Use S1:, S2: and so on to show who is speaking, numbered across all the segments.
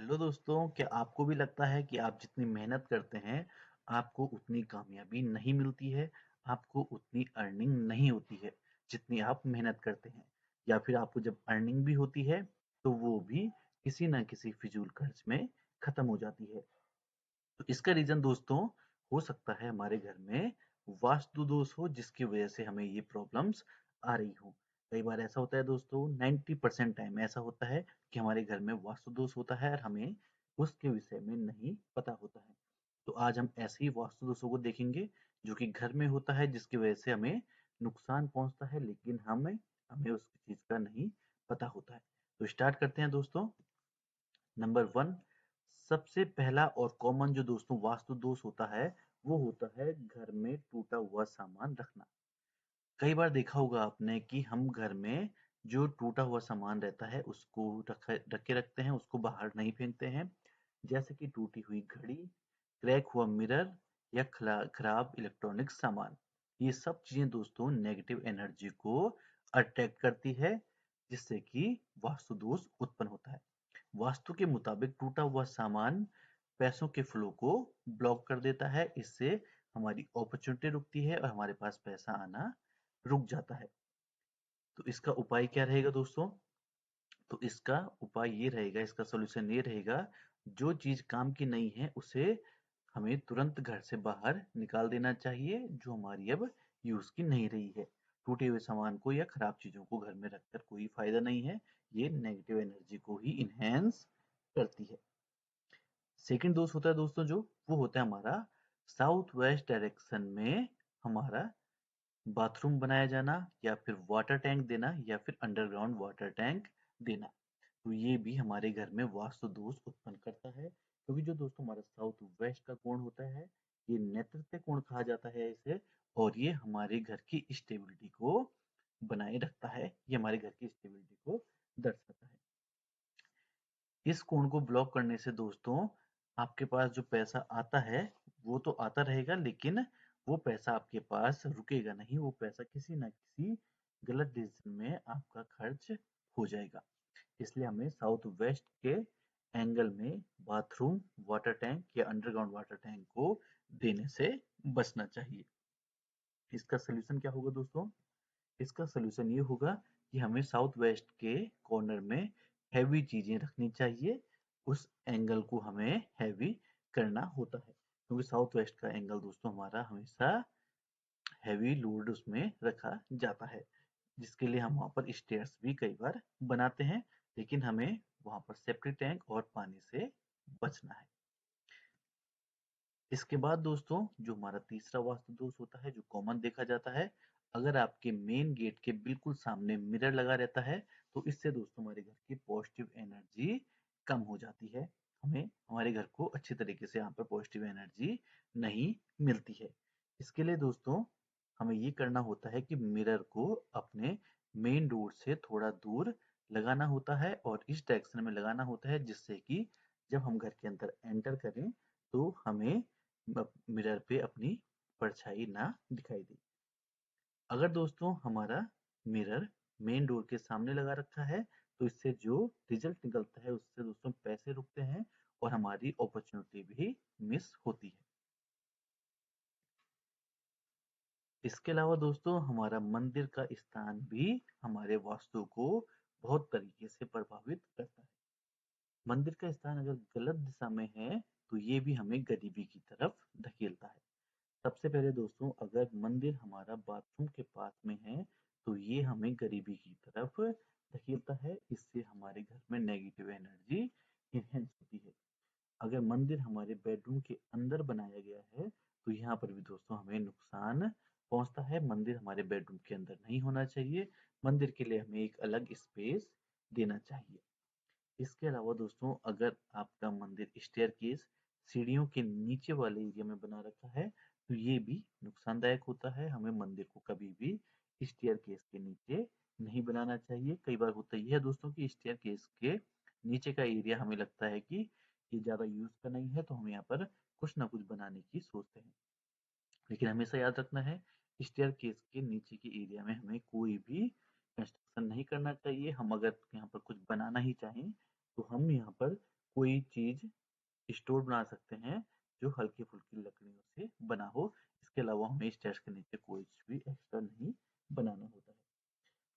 S1: Hello दोस्तों, क्या आपको भी लगता है कि आप जितनी मेहनत करते हैं, आपको उतनी कामयाबी नहीं मिलती है, आपको उतनी अर्निंग नहीं होती है, जितनी आप मेहनत करते हैं? या फिर आपको जब अर्निंग भी होती है, तो वो भी किसी न किसी फिजूल खर्च में खत्म हो जाती है। तो इसका रीज़न दोस्तों हो सकता है हमारे घर में वास्तु दोष हो, जिसकी वजह से हमें ये प्रॉब्लम्स आ रही हो। कई बार ऐसा होता है दोस्तों, 90% टाइम ऐसा होता है कि हमारे घर में वास्तु दोष होता है और हमें उसके विषय में नहीं पता होता है। तो आज हम ऐसे ही वास्तु दोषों को देखेंगे जो कि घर में होता है, जिसकी वजह से हमें नुकसान पहुंचता है, लेकिन हमें हमें उस चीज का नहीं पता होता है। तो स्टार्ट करते हैं दोस्तों। नंबर वन, सबसे पहला और कॉमन जो दोस्तों वास्तु दोष होता है, वो होता है घर में टूटा हुआ सामान रखना। कई बार देखा होगा आपने कि हम घर में जो टूटा हुआ सामान रहता है उसको रख के रखते हैं, उसको बाहर नहीं फेंकते हैं। जैसे कि टूटी हुई घड़ी, क्रैक हुआ मिरर या खराब इलेक्ट्रॉनिक सामान। ये सब चीजें दोस्तों नेगेटिव एनर्जी को अट्रैक्ट करती है, जिससे कि वास्तु दोष उत्पन्न होता है। वास्तु के मुताबिक टूटा हुआ सामान पैसों के फ्लो को ब्लॉक कर देता है। इससे हमारी अपॉर्चुनिटी रुकती है और हमारे पास पैसा आना रुक जाता है। तो इसका उपाय क्या रहेगा दोस्तों? तो इसका उपाय ये रहेगा, इसका सॉल्यूशन ये रहेगा, जो चीज काम की नहीं है उसे हमें तुरंत घर से बाहर निकाल देना चाहिए, जो हमारी अब यूज की नहीं रही है। टूटे हुए सामान को या खराब चीजों को घर में रखकर कोई फायदा नहीं है, ये नेगेटिव एनर्जी को ही इनहेंस करती है। सेकंड दोस्त होता है दोस्तों जो, वो होता है हमारा साउथ वेस्ट डायरेक्शन में हमारा बाथरूम बनाया जाना, या फिर वाटर टैंक देना, या फिर अंडरग्राउंड वाटर टैंक देना। तो ये भी हमारे घर में वास्तु दोष उत्पन्न करता है, क्योंकि जो दोस्तों हमारा साउथ वेस्ट का कोण होता है, ये नैऋत्य कोण कहा जाता है इसे, और ये हमारे घर की स्टेबिलिटी को बनाए रखता है, ये हमारे घर की स्टेबिलिटी को दर्शाता है। इस कोण को ब्लॉक करने से दोस्तों आपके पास जो पैसा आता है वो तो आता रहेगा, लेकिन वो पैसा आपके पास रुकेगा नहीं, वो पैसा किसी ना किसी गलत डिसीजन में आपका खर्च हो जाएगा। इसलिए हमें साउथ वेस्ट के एंगल में बाथरूम वाटर टैंक या अंडरग्राउंड वाटर टैंक को देने से बचना चाहिए। इसका सोल्यूशन क्या होगा दोस्तों? इसका सोल्यूशन ये होगा कि हमें साउथ वेस्ट के कॉर्नर में हैवी चीजें रखनी चाहिए। उस एंगल को हमें हैवी करना होता है, क्योंकि साउथ वेस्ट का एंगल दोस्तों हमारा हमेशा हैवी लोड उसमें रखा जाता है, जिसके लिए हम वहां पर स्टेयर्स भी कई बार बनाते हैं, लेकिन हमें वहां पर सेप्टिक टैंक और पानी से बचना है। इसके बाद दोस्तों जो हमारा तीसरा वास्तु दोष होता है, जो कॉमन देखा जाता है, अगर आपके मेन गेट के बिल्कुल सामने मिरर लगा रहता है, तो इससे दोस्तों हमारे घर की पॉजिटिव एनर्जी कम हो जाती है। हमें हमारे घर को अच्छी तरीके से यहाँ पर पॉजिटिव एनर्जी नहीं मिलती है। इसके लिए दोस्तों हमें ये करना होता है कि मिरर को अपने मेन डोर से थोड़ा दूर लगाना होता है, और इस डायरेक्शन में लगाना होता है, जिससे कि जब हम घर के अंदर एंटर करें तो हमें मिरर पे अपनी परछाई ना दिखाई दे। अगर दोस्तों हमारा मिरर मेन डोर के सामने लगा रखा है, तो इससे जो रिजल्ट निकलता है उससे दोस्तों पैसे रुकते हैं और हमारी अपॉर्चुनिटी भी मिस होती है। इसके अलावा दोस्तों हमारा मंदिर का स्थान भी हमारे वास्तु को बहुत तरीके से प्रभावित करता है। मंदिर का स्थान अगर गलत दिशा में है, तो ये भी हमें गरीबी की तरफ धकेलता है। सबसे पहले दोस्तों अगर मंदिर हमारा बाथरूम के पास में है, तो ये हमें गरीबी की तरफ धकेलता है। इससे हमारे घर में नेगेटिव एनर्जी इनहेंस होती है। अगर मंदिर हमारे बेडरूम के अंदर बनाया गया है, तो यहाँ पर भी दोस्तों हमें नुकसान पहुंचता है। मंदिर हमारे बेडरूम के अंदर नहीं होना चाहिए, मंदिर के लिए हमें एक अलग स्पेस देना चाहिए। इसके अलावा दोस्तों अगर आपका मंदिर स्टेयरकेस सीढ़ियों के नीचे वाले एरिया में बना रखा है, तो ये भी नुकसानदायक होता है। हमें मंदिर को कभी भी स्टेयरकेस के नीचे नहीं बनाना चाहिए। कई बार होता यह है दोस्तों कि स्टेयरकेस के नीचे का एरिया हमें लगता है कि ये ज्यादा यूज का नहीं है, तो हम यहाँ पर कुछ ना कुछ बनाने की सोचते हैं, लेकिन हमेशा याद रखना है स्टेयरकेस के नीचे के एरिया में हमें कोई भी कंस्ट्रक्शन नहीं करना चाहिए। हम अगर यहाँ पर कुछ बनाना ही चाहें, तो हम यहाँ पर कोई चीज स्टोर बना सकते हैं जो हल्की फुल्की लकड़ियों से बना हो। इसके अलावा हमें स्टेयर्स के नीचे कोई भी एक्स्ट्रा नहीं बनाना होता है।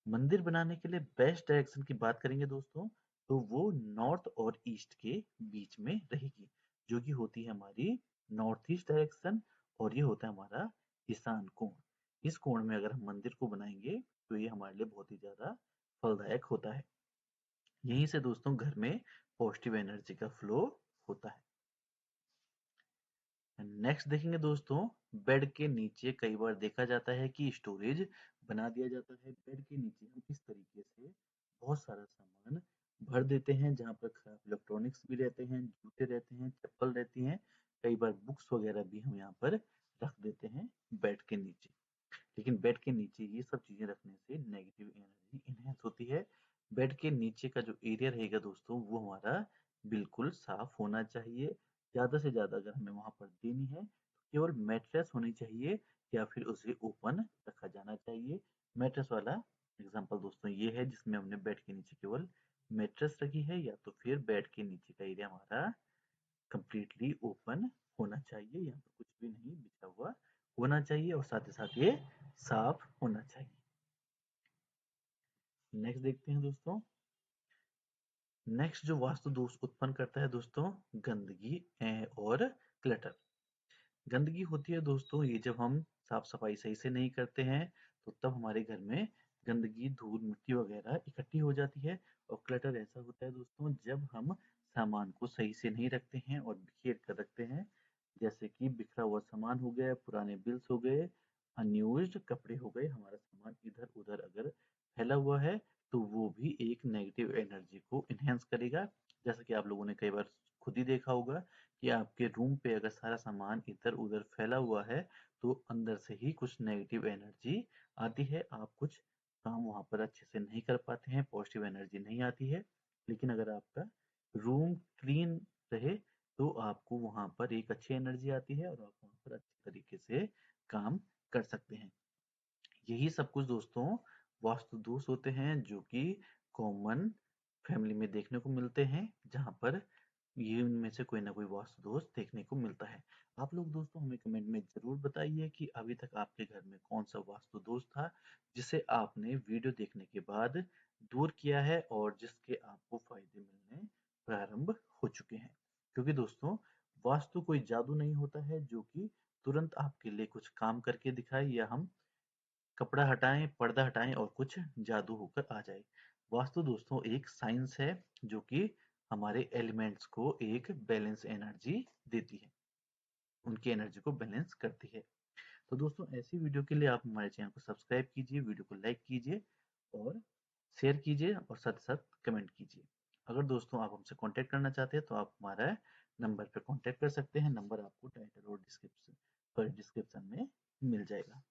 S1: मंदिर बनाने के लिए बेस्ट डायरेक्शन की बात करेंगे दोस्तों, तो वो नॉर्थ और ईस्ट के बीच में रहेगी, जो कि होती है हमारी नॉर्थ ईस्ट डायरेक्शन, और ये होता है हमारा ईशान कोण। इस कोण में अगर हम मंदिर को बनाएंगे तो ये हमारे लिए बहुत ही ज्यादा फलदायक होता है। यहीं से दोस्तों घर में पॉजिटिव एनर्जी का फ्लो होता है। नेक्स्ट देखेंगे दोस्तों, बेड के नीचे कई बार देखा जाता है कि स्टोरेज बना दिया जाता है। बेड के नीचे हम इस तरीके से बहुत सारा सामान भर देते हैं, जहाँ पर खराब इलेक्ट्रॉनिक्स भी रहते हैं, जूते रहते हैं, चप्पल रहती हैं, कई बार बुक्स वगैरह भी हम यहाँ पर रख देते हैं बेड के नीचे। लेकिन बेड के नीचे ये सब चीजें रखने से नेगेटिव एनर्जी इनहेंस होती है। बेड के नीचे का जो एरिया रहेगा दोस्तों, वो हमारा बिल्कुल साफ होना चाहिए। ज्यादा से ज्यादा अगर हमें वहां पर देनी है तो केवल मैट्रेस होनी चाहिए, या फिर उसे ओपन रखा जाना चाहिए। मैट्रेस वाला एग्जांपल दोस्तों ये है जिसमें हमने बेड के नीचे केवल मैट्रेस रखी है, या तो फिर बेड के नीचे का एरिया हमारा कंप्लीटली ओपन होना चाहिए, यहाँ पर कुछ भी नहीं बिछा हुआ होना चाहिए, और साथ ही साथ ये साफ होना चाहिए। नेक्स्ट देखते हैं दोस्तों, नेक्स्ट जो वास्तु दोष उत्पन्न करता है दोस्तों, गंदगी और क्लटर। गंदगी होती है दोस्तों ये जब हम साफ सफाई सही से नहीं करते हैं, तो तब हमारे घर में गंदगी, धूल, मिट्टी वगैरह इकट्ठी हो जाती है। और क्लटर ऐसा होता है दोस्तों जब हम सामान को सही से नहीं रखते हैं और बिखेर कर रखते हैं, जैसे कि बिखरा हुआ सामान हो गया, पुराने बिल्स हो गए, अनयूज्ड कपड़े हो गए, हमारा सामान इधर उधर अगर फैला हुआ है तो वो भी एक नेगेटिव एनर्जी को इनहेंस करेगा। जैसा कि आप लोगों ने कई बार खुद ही देखा होगा कि आपके रूम पे अगर सारा सामान इधर उधर फैला हुआ है तो अंदर से ही कुछ नेगेटिव एनर्जी आती है, आप कुछ काम वहां पर अच्छे से नहीं कर पाते हैं, पॉजिटिव एनर्जी नहीं आती है। लेकिन अगर आपका रूम क्लीन रहे तो आपको वहां पर एक अच्छी एनर्जी आती है और आप वहां पर अच्छे तरीके से काम कर सकते हैं। यही सब कुछ दोस्तों वास्तु दोष होते हैं जो कि कॉमन फैमिली में देखने को मिलते हैं, जहां पर ये उनमें से कोई ना कोई वास्तु दोष देखने को मिलता है। आप लोग दोस्तों हमें कमेंट में जरूर बताइए कि अभी तक आपके घर में कौन सा वास्तु दोष था जिसे आपने वीडियो देखने के बाद दूर किया है और जिसके आपको फायदे मिलने प्रारंभ हो चुके हैं। क्योंकि दोस्तों वास्तु कोई जादू नहीं होता है जो कि तुरंत आपके लिए कुछ काम करके दिखाए, या हम कपड़ा हटाएं, पर्दा हटाएं और कुछ जादू होकर आ जाए। वास्तु दोस्तों एक साइंस है जो कि हमारे एलिमेंट्स को एक बैलेंस एनर्जी देती है, उनकी एनर्जी को बैलेंस करती है। तो दोस्तों ऐसी वीडियो के लिए आप हमारे चैनल को सब्सक्राइब कीजिए, वीडियो को लाइक कीजिए और शेयर कीजिए और साथ साथ कमेंट कीजिए। अगर दोस्तों आप हमसे कांटेक्ट करना चाहते हैं तो आप हमारा नंबर पर कांटेक्ट कर सकते हैं। नंबर आपको टाइटल और डिस्क्रिप्शन में मिल जाएगा।